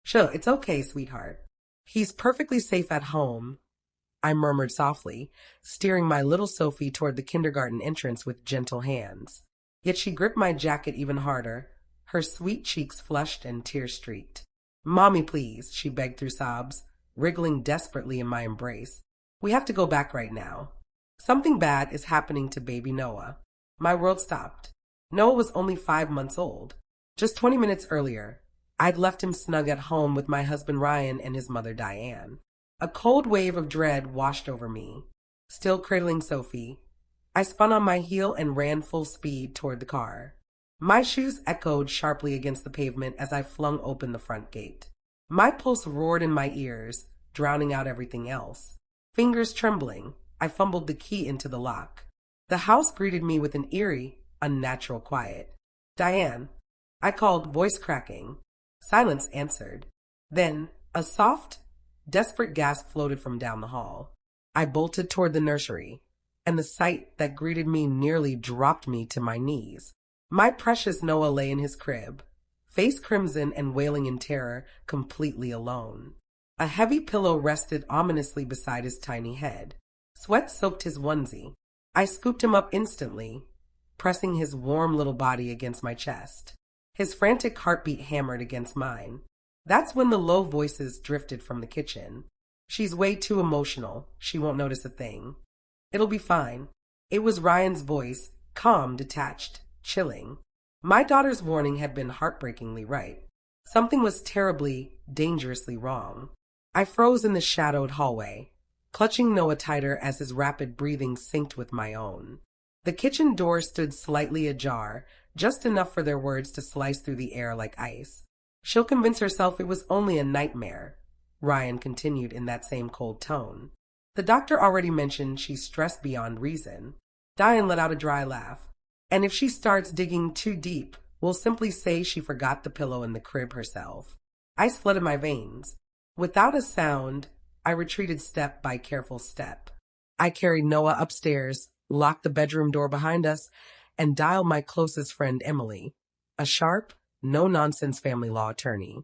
Sure, it's okay, sweetheart. He's perfectly safe at home, I murmured softly, steering my little Sophie toward the kindergarten entrance with gentle hands. Yet she gripped my jacket even harder, her sweet cheeks flushed and tear-streaked. Mommy, please, she begged through sobs, wriggling desperately in my embrace. We have to go back right now. Something bad is happening to baby Noah. My world stopped. Noah was only 5 months old. Just 20 minutes earlier, I'd left him snug at home with my husband Ryan and his mother Diane. A cold wave of dread washed over me. Still cradling Sophie, I spun on my heel and ran full speed toward the car. My shoes echoed sharply against the pavement as I flung open the front gate. My pulse roared in my ears, drowning out everything else. Fingers trembling, I fumbled the key into the lock. The house greeted me with an eerie, unnatural quiet. Diane, I called, voice cracking. Silence answered. Then, a soft, desperate gasp floated from down the hall. I bolted toward the nursery, and the sight that greeted me nearly dropped me to my knees. My precious Noah lay in his crib, face crimson and wailing in terror, completely alone. A heavy pillow rested ominously beside his tiny head. Sweat soaked his onesie. I scooped him up instantly, pressing his warm little body against my chest. His frantic heartbeat hammered against mine. That's when the low voices drifted from the kitchen. She's way too emotional. She won't notice a thing. It'll be fine. It was Ryan's voice, calm, detached, chilling. My daughter's warning had been heartbreakingly right. Something was terribly, dangerously wrong. I froze in the shadowed hallway, clutching Noah tighter as his rapid breathing synced with my own. The kitchen door stood slightly ajar, just enough for their words to slice through the air like ice. She'll convince herself it was only a nightmare, Ryan continued in that same cold tone. The doctor already mentioned she's stressed beyond reason. Diane let out a dry laugh. And if she starts digging too deep, we'll simply say she forgot the pillow in the crib herself. Ice flooded my veins. Without a sound, I retreated step by careful step. I carried Noah upstairs, locked the bedroom door behind us, and dialed my closest friend Emily, a sharp, no-nonsense family law attorney.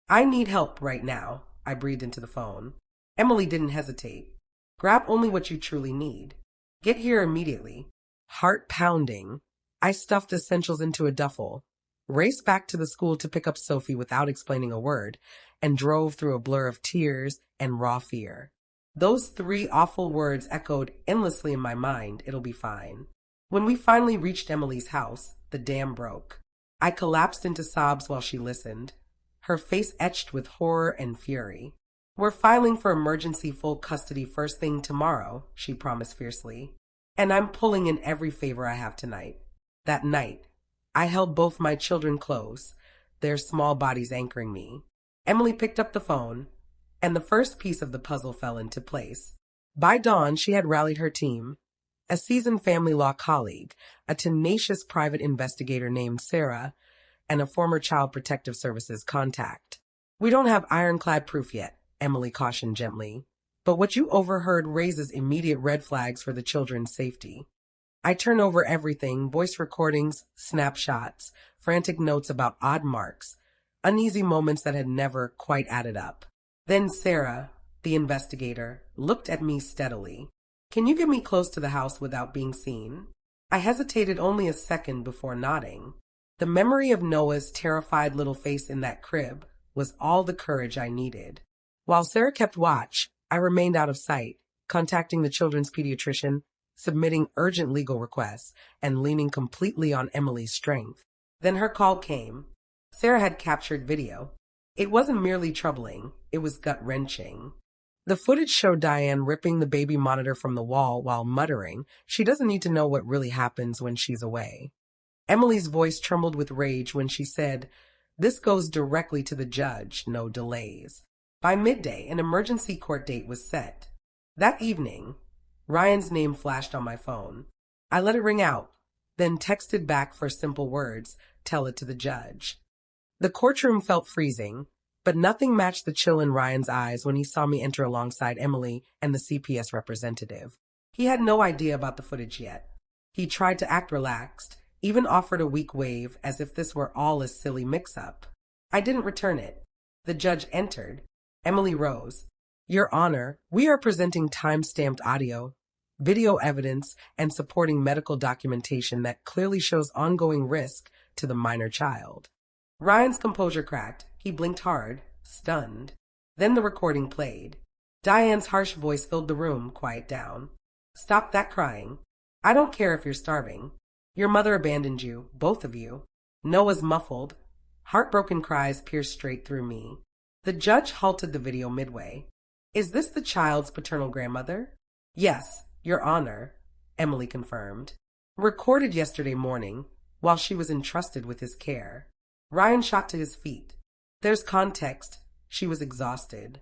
I need help right now, I breathed into the phone. Emily didn't hesitate. Grab only what you truly need. Get here immediately. Heart pounding, I stuffed essentials into a duffel, raced back to the school to pick up Sophie without explaining a word, and drove through a blur of tears and raw fear. Those 3 awful words echoed endlessly in my mind, it'll be fine. When we finally reached Emily's house, the dam broke. I collapsed into sobs while she listened, her face etched with horror and fury. We're filing for emergency full custody first thing tomorrow, she promised fiercely. And I'm pulling in every favor I have tonight. That night, I held both my children close, their small bodies anchoring me. Emily picked up the phone, and the first piece of the puzzle fell into place. By dawn, she had rallied her team. A seasoned family law colleague, a tenacious private investigator named Sarah, and a former Child Protective Services contact. We don't have ironclad proof yet, Emily cautioned gently, but what you overheard raises immediate red flags for the children's safety. I turn over everything, voice recordings, snapshots, frantic notes about odd marks, uneasy moments that had never quite added up. Then Sarah, the investigator, looked at me steadily. Can you get me close to the house without being seen? I hesitated only a second before nodding. The memory of Noah's terrified little face in that crib was all the courage I needed. While Sarah kept watch, I remained out of sight, contacting the children's pediatrician, submitting urgent legal requests, and leaning completely on Emily's strength. Then her call came. Sarah had captured video. It wasn't merely troubling, it was gut-wrenching. The footage showed Diane ripping the baby monitor from the wall while muttering, she doesn't need to know what really happens when she's away. Emily's voice trembled with rage when she said, "This goes directly to the judge, no delays." By midday, an emergency court date was set. That evening, Ryan's name flashed on my phone. I let it ring out, then texted back for simple words, "Tell it to the judge." The courtroom felt freezing, but nothing matched the chill in Ryan's eyes when he saw me enter alongside Emily and the CPS representative. He had no idea about the footage yet. He tried to act relaxed, even offered a weak wave as if this were all a silly mix-up. I didn't return it. The judge entered. Emily rose. Your Honor, we are presenting time-stamped audio, video evidence, and supporting medical documentation that clearly shows ongoing risk to the minor child. Ryan's composure cracked. He blinked hard, stunned. Then the recording played. Diane's harsh voice filled the room. Quiet down. Stop that crying. I don't care if you're starving. Your mother abandoned you, both of you. Noah's muffled, heartbroken cries pierced straight through me. The judge halted the video midway. Is this the child's paternal grandmother? Yes, Your Honor, Emily confirmed. Recorded yesterday morning, while she was entrusted with his care. Ryan shot to his feet. There's context. She was exhausted.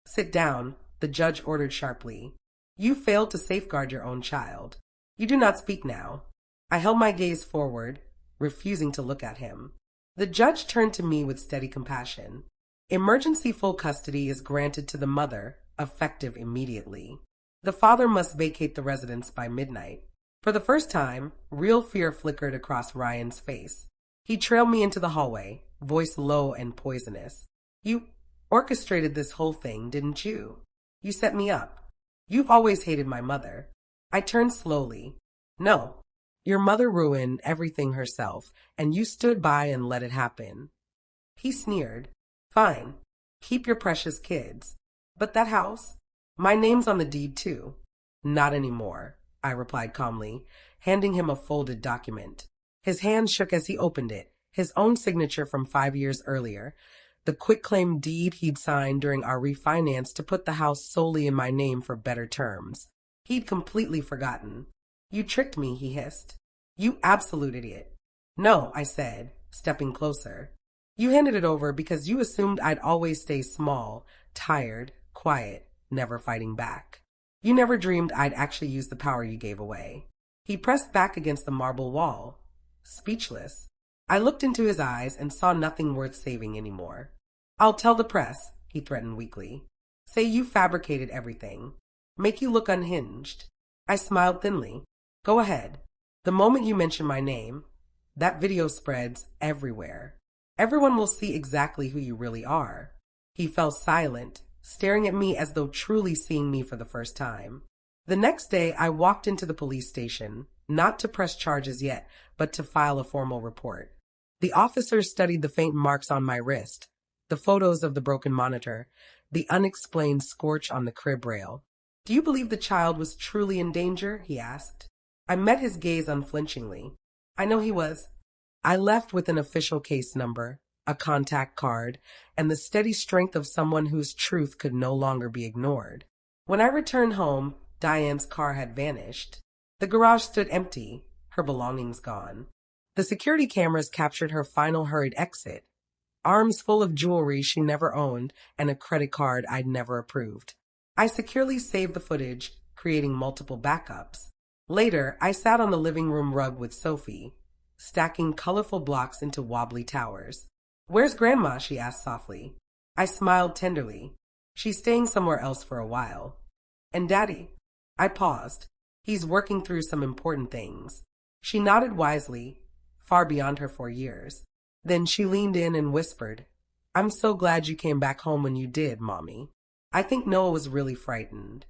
Sit down, the judge ordered sharply. You failed to safeguard your own child. You do not speak now. I held my gaze forward, refusing to look at him. The judge turned to me with steady compassion. Emergency full custody is granted to the mother, effective immediately. The father must vacate the residence by midnight. For the first time, real fear flickered across Ryan's face. He trailed me into the hallway, voice low and poisonous. You orchestrated this whole thing, didn't you? You set me up. You've always hated my mother. I turned slowly. No. Your mother ruined everything herself, and you stood by and let it happen. He sneered. Fine. Keep your precious kids. But that house? My name's on the deed, too. Not anymore, I replied calmly, handing him a folded document. His hand shook as he opened it, his own signature from 5 years earlier, the quitclaim deed he'd signed during our refinance to put the house solely in my name for better terms. He'd completely forgotten. You tricked me, he hissed. You absolute idiot. No, I said, stepping closer. You handed it over because you assumed I'd always stay small, tired, quiet, never fighting back. You never dreamed I'd actually use the power you gave away. He pressed back against the marble wall, speechless. I looked into his eyes and saw nothing worth saving anymore. I'll tell the press, he threatened weakly. Say you fabricated everything. Make you look unhinged. I smiled thinly. Go ahead. The moment you mention my name, that video spreads everywhere. Everyone will see exactly who you really are. He fell silent, staring at me as though truly seeing me for the first time. The next day, I walked into the police station, not to press charges yet, but to file a formal report. The officers studied the faint marks on my wrist, the photos of the broken monitor, the unexplained scorch on the crib rail. Do you believe the child was truly in danger? He asked. I met his gaze unflinchingly. I know he was. I left with an official case number, a contact card, and the steady strength of someone whose truth could no longer be ignored. When I returned home, Diane's car had vanished. The garage stood empty, her belongings gone. The security cameras captured her final hurried exit, arms full of jewelry she never owned and a credit card I'd never approved. I securely saved the footage, creating multiple backups. Later, I sat on the living room rug with Sophie, stacking colorful blocks into wobbly towers. Where's Grandma? She asked softly. I smiled tenderly. She's staying somewhere else for a while. And Daddy? I paused. He's working through some important things. She nodded wisely, far beyond her 4 years. Then she leaned in and whispered, I'm so glad you came back home when you did, Mommy. I think Noah was really frightened.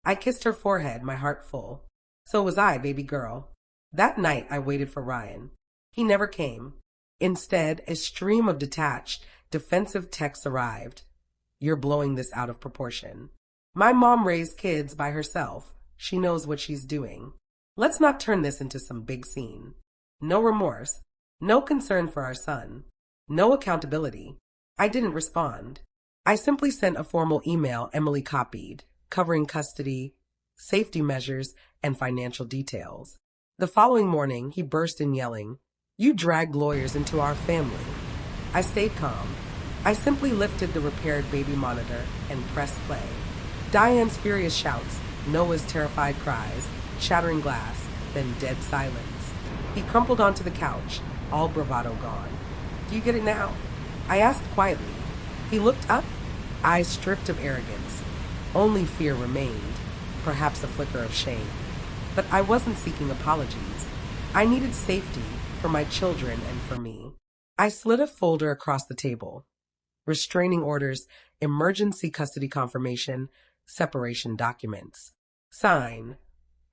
I kissed her forehead, my heart full. So was I, baby girl. That night I waited for Ryan. He never came. Instead, a stream of detached, defensive texts arrived. You're blowing this out of proportion. My mom raised kids by herself. She knows what she's doing. Let's not turn this into some big scene. No remorse. No concern for our son. No accountability. I didn't respond. I simply sent a formal email Emily copied, covering custody, safety measures, and financial details. The following morning, he burst in yelling, You dragged lawyers into our family. I stayed calm. I simply lifted the repaired baby monitor and pressed play. Diane's furious shouts, Noah's terrified cries, shattering glass, then dead silence. He crumpled onto the couch, all bravado gone. Do you get it now? I asked quietly. He looked up, eyes stripped of arrogance. Only fear remained, perhaps a flicker of shame. But I wasn't seeking apologies. I needed safety for my children and for me. I slid a folder across the table. restraining orders, emergency custody confirmation, separation documents. Sign,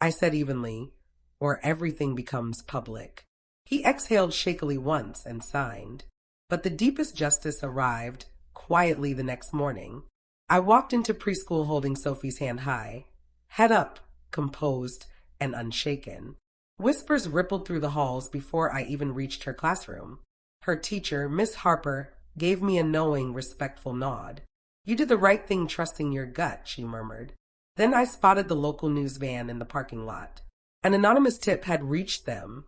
I said evenly, or everything becomes public. He exhaled shakily once and signed. But the deepest justice arrived quietly the next morning. I walked into preschool holding Sophie's hand high, head up, composed and unshaken. Whispers rippled through the halls before I even reached her classroom. Her teacher, Miss Harper, gave me a knowing, respectful nod. You did the right thing trusting your gut, she murmured. Then I spotted the local news van in the parking lot. An anonymous tip had reached them.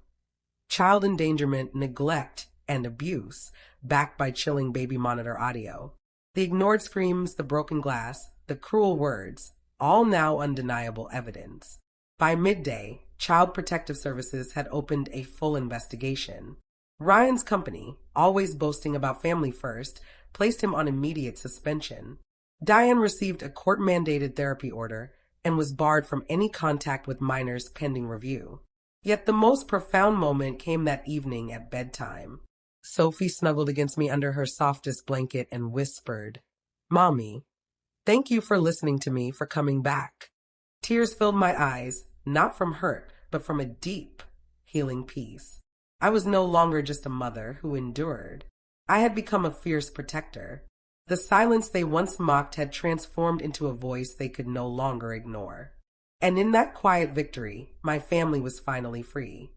Child endangerment, neglect, and abuse, backed by chilling baby monitor audio. The ignored screams, the broken glass, the cruel words, all now undeniable evidence. By midday, Child Protective Services had opened a full investigation. Ryan's company, always boasting about family first, placed him on immediate suspension. Diane received a court-mandated therapy order and was barred from any contact with minors pending review. Yet the most profound moment came that evening at bedtime. Sophie snuggled against me under her softest blanket and whispered, "Mommy, thank you for listening to me, for coming back." Tears filled my eyes, not from hurt, but from a deep, healing peace. I was no longer just a mother who endured. I had become a fierce protector. The silence they once mocked had transformed into a voice they could no longer ignore. And in that quiet victory, my family was finally free.